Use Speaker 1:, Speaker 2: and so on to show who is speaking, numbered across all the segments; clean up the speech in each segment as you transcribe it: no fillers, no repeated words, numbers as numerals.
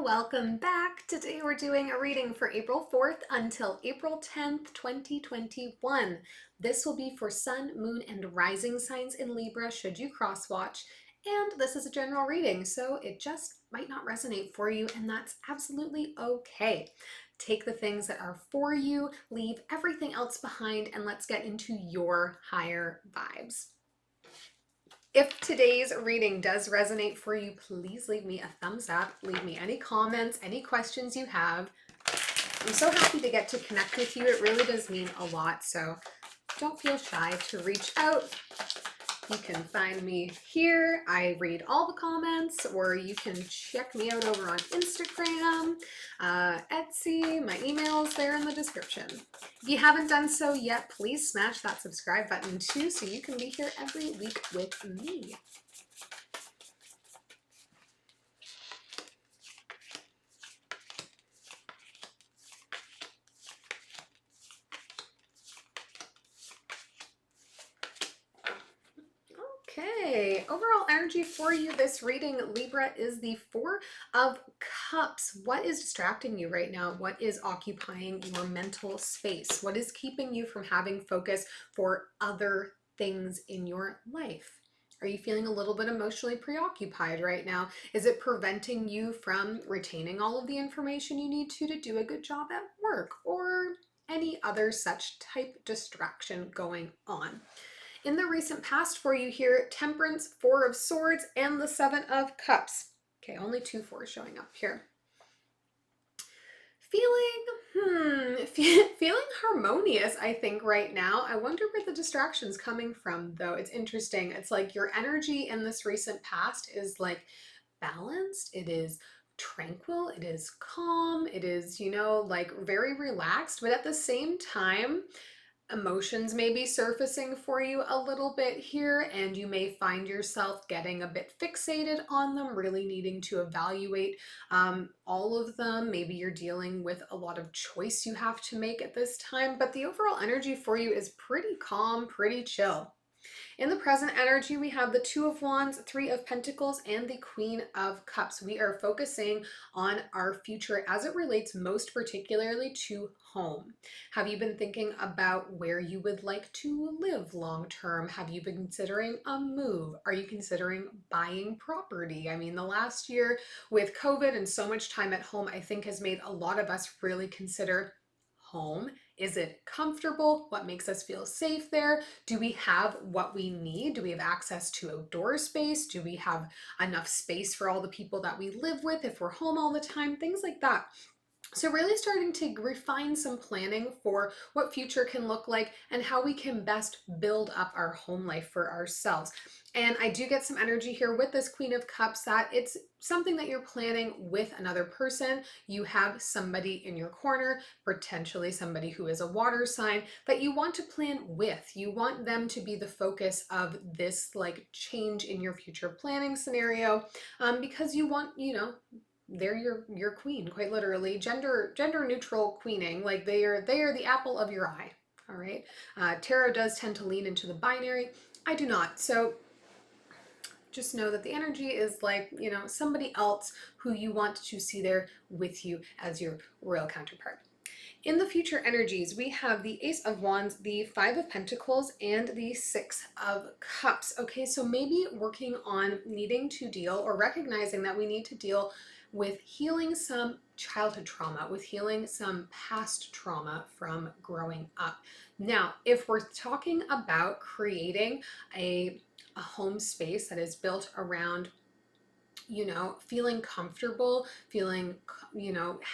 Speaker 1: welcome back. Today we're doing a reading for April 4th until April 10th, 2021. This will be for Sun, Moon, and Rising signs in Libra should you cross watch. And this is a general reading, so it just might not resonate for you, and that's absolutely okay. Take the things that are for you, leave everything else behind, and let's get into your higher vibes. If today's reading does resonate for you, please leave me a thumbs up. Leave me any comments, any questions you have. I'm so happy to get to connect with you. It really does mean a lot. So don't feel shy to reach out. You can find me here. I read all the comments, or you can check me out over on Instagram, Etsy. My email is there in the description. If you haven't done so yet, please smash that subscribe button too, so you can be here every week with me. Okay, overall energy for you this reading, Libra, is the Four of Cups. What is distracting you right now? What is occupying your mental space? What is keeping you from having focus for other things in your life? Are you feeling a little bit emotionally preoccupied right now? Is it preventing you from retaining all of the information you need to do a good job at work, or any other such type distraction going on? In the recent past for you here, Temperance, Four of Swords, and the Seven of Cups. Okay, only two fours showing up here. Feeling harmonious, I think, right now. I wonder where the distraction's coming from, though. It's interesting. It's like your energy in this recent past is like balanced. It is tranquil. It is calm. It is, like very relaxed. But at the same time, emotions may be surfacing for you a little bit here, and you may find yourself getting a bit fixated on them, really needing to evaluate all of them. Maybe you're dealing with a lot of choice you have to make at this time, but the overall energy for you is pretty calm, pretty chill. In the present energy, we have the Two of Wands, Three of Pentacles, and the Queen of Cups. We are focusing on our future as it relates most particularly to home. Have you been thinking about where you would like to live long term? Have you been considering a move? Are you considering buying property? I mean, the last year with COVID and so much time at home, I think has made a lot of us really consider home. Is it comfortable? What makes us feel safe there? Do we have what we need? Do we have access to outdoor space? Do we have enough space for all the people that we live with if we're home all the time? Things like that. So really starting to refine some planning for what future can look like and how we can best build up our home life for ourselves. And I do get some energy here with this Queen of Cups that it's something that you're planning with another person. You have somebody in your corner, potentially somebody who is a water sign, that you want to plan with. You want them to be the focus of this like change in your future planning scenario, because you want, they're your queen, quite literally. Gender neutral queening, like they are the apple of your eye. All right. Tarot does tend to lean into the binary. I do not. So just know that the energy is like, somebody else who you want to see there with you as your royal counterpart. In the future energies, we have the Ace of Wands, the Five of Pentacles, and the Six of Cups. Okay, so maybe working on needing to deal or recognizing that we need to deal with healing some childhood trauma, with healing some past trauma from growing up. Now, if we're talking about creating a home space that is built around feeling comfortable, feeling,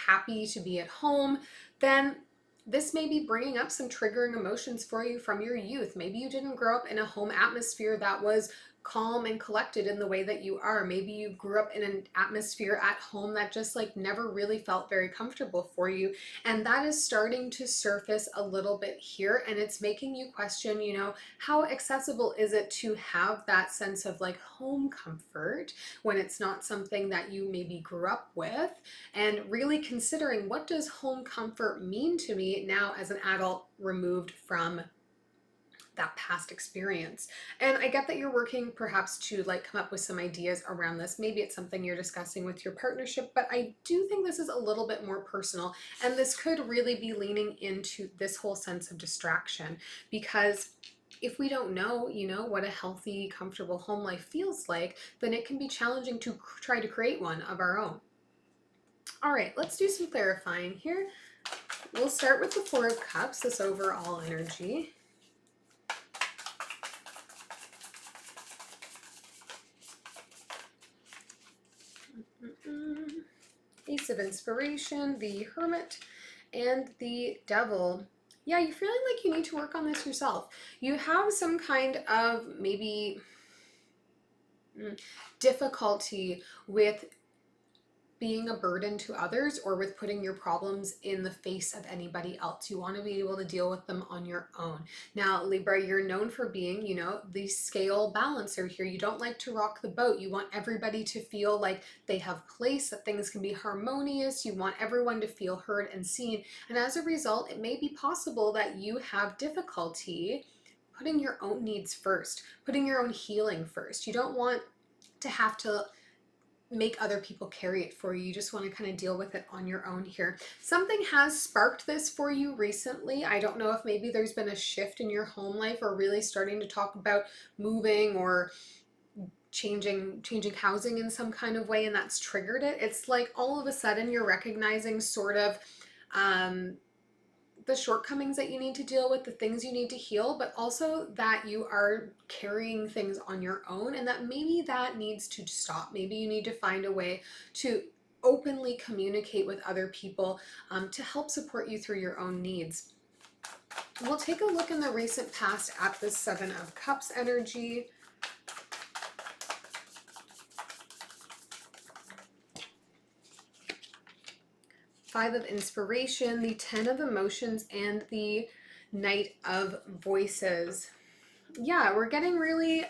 Speaker 1: happy to be at home, then this may be bringing up some triggering emotions for you from your youth. Maybe you didn't grow up in a home atmosphere that was calm and collected in the way that you are. Maybe you grew up in an atmosphere at home that just like never really felt very comfortable for you. And that is starting to surface a little bit here. And it's making you question, how accessible is it to have that sense of like home comfort when it's not something that you maybe grew up with, and really considering what does home comfort mean to me now as an adult removed from that past experience. And I get that you're working perhaps to like come up with some ideas around this. Maybe it's something you're discussing with your partnership, but I do think this is a little bit more personal, and this could really be leaning into this whole sense of distraction, because if we don't know, what a healthy, comfortable home life feels like, then it can be challenging to try to create one of our own. All right, let's do some clarifying here. We'll start with the Four of Cups, this overall energy. Ace of Inspiration, the Hermit, and the Devil. Yeah, you're feeling like you need to work on this yourself. You have some kind of maybe difficulty with being a burden to others, or with putting your problems in the face of anybody else. You want to be able to deal with them on your own. Now, Libra, you're known for being, the scale balancer here. You don't like to rock the boat. You want everybody to feel like they have place, that things can be harmonious. You want everyone to feel heard and seen. And as a result, it may be possible that you have difficulty putting your own needs first, putting your own healing first. You don't want to have to make other people carry it for you. You just want to kind of deal with it on your own here. Something has sparked this for you recently. I don't know if maybe there's been a shift in your home life, or really starting to talk about moving or changing housing in some kind of way, and that's triggered it. It's like all of a sudden you're recognizing sort of the shortcomings that you need to deal with, the things you need to heal, but also that you are carrying things on your own, and that maybe that needs to stop. Maybe you need to find a way to openly communicate with other people to help support you through your own needs. We'll take a look in the recent past at the Seven of Cups energy. Five of Inspiration, the Ten of Emotions, and the Knight of Voices. Yeah, we're getting really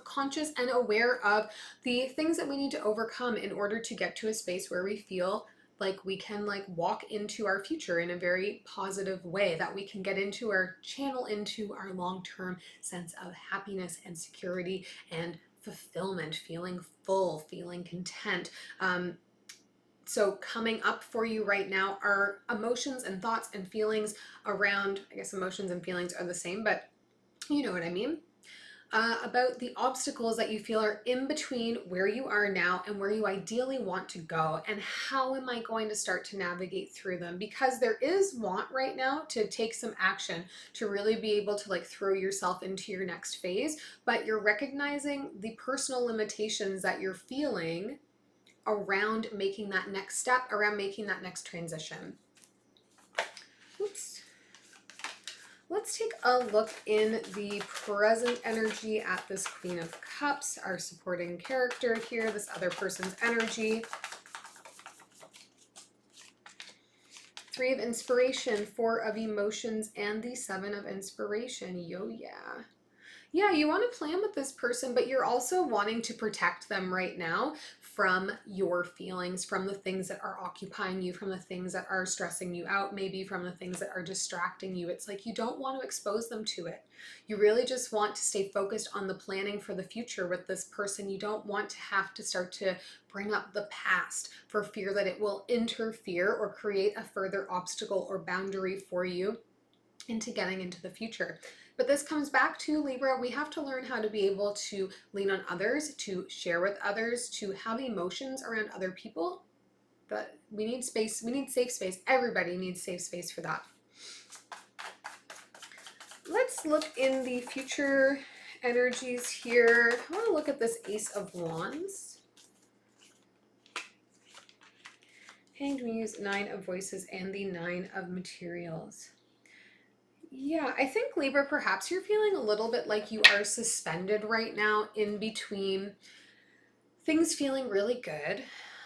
Speaker 1: conscious and aware of the things that we need to overcome in order to get to a space where we feel like we can walk into our future in a very positive way, that we can get into our channel into our long-term sense of happiness and security and fulfillment, feeling full, feeling content. So coming up for you right now are emotions and thoughts and feelings around, I guess emotions and feelings are the same, but you know what I mean, about the obstacles that you feel are in between where you are now and where you ideally want to go, and how am I going to start to navigate through them? Because there is want right now to take some action, to really be able to throw yourself into your next phase, but you're recognizing the personal limitations that you're feeling around making that next step, around making that next transition. Oops. Let's take a look in the present energy at this Queen of Cups, our supporting character here, this other person's energy. Three of Inspiration, Four of Emotions, and the Seven of Inspiration. Yo, yeah. Yeah, you want to plan with this person, but you're also wanting to protect them right now from your feelings, from the things that are occupying you, from the things that are stressing you out, maybe from the things that are distracting you. It's like you don't want to expose them to it. You really just want to stay focused on the planning for the future with this person. You don't want to have to start to bring up the past for fear that it will interfere or create a further obstacle or boundary for you into getting into the future. But this comes back to Libra, we have to learn how to be able to lean on others, to share with others, to have emotions around other people. But we need space, we need safe space. Everybody needs safe space for that. Let's look in the future energies here. I want to look at this Ace of Wands. Hanged Muse, Nine of Voices, and the Nine of Materials. Yeah, I think Libra, perhaps you're feeling a little bit like you are suspended right now in between things feeling really good,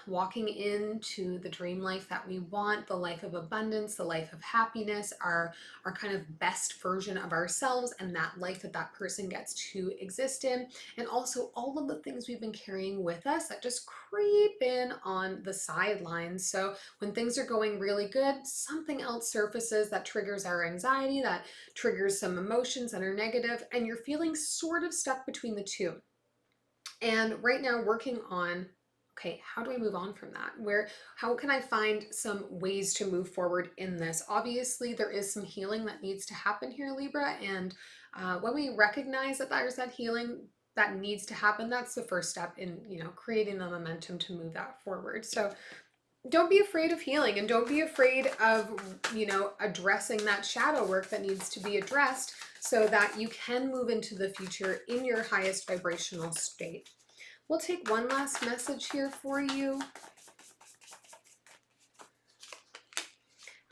Speaker 1: walking into the dream life that we want, the life of abundance, the life of happiness, our kind of best version of ourselves, and that life that that person gets to exist in. And also all of the things we've been carrying with us that just creep in on the sidelines. So when things are going really good, something else surfaces that triggers our anxiety, that triggers some emotions that are negative, and you're feeling sort of stuck between the two. And right now working on, okay, how do I move on from that? How can I find some ways to move forward in this? Obviously, there is some healing that needs to happen here, Libra. And when we recognize that there's that healing that needs to happen, that's the first step in, creating the momentum to move that forward. So don't be afraid of healing, and don't be afraid of, addressing that shadow work that needs to be addressed so that you can move into the future in your highest vibrational state. We'll take one last message here for you.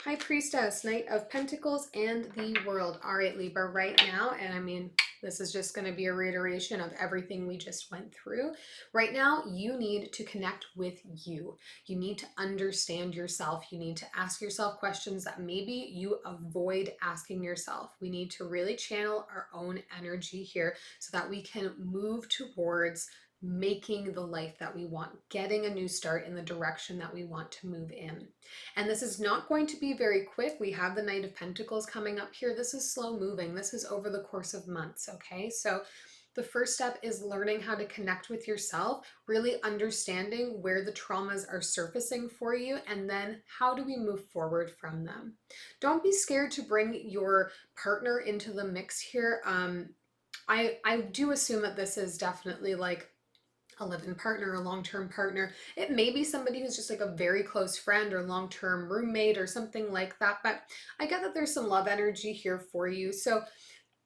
Speaker 1: High Priestess, Knight of Pentacles, and the World. All right, Libra, right now, and I mean, this is just going to be a reiteration of everything we just went through. Right now, you need to connect with you. You need to understand yourself. You need to ask yourself questions that maybe you avoid asking yourself. We need to really channel our own energy here so that we can move towards making the life that we want, getting a new start in the direction that we want to move in. And this is not going to be very quick. We have the Knight of Pentacles coming up here. This is slow moving. This is over the course of months, okay? So the first step is learning how to connect with yourself, really understanding where the traumas are surfacing for you, and then how do we move forward from them. Don't be scared to bring your partner into the mix here. I do assume that this is definitely like a live-in partner, a long-term partner. It may be somebody who's just like a very close friend or long-term roommate or something like that, but I get that there's some love energy here for you. So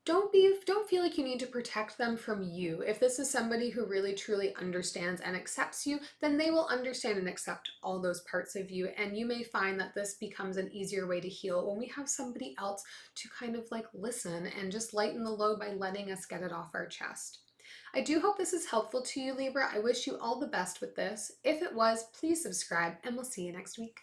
Speaker 1: don't feel like you need to protect them from you. If this is somebody who really truly understands and accepts you, then they will understand and accept all those parts of you. And you may find that this becomes an easier way to heal when we have somebody else to kind of like listen and just lighten the load by letting us get it off our chest. I do hope this is helpful to you, Libra. I wish you all the best with this. If it was, please subscribe, and we'll see you next week.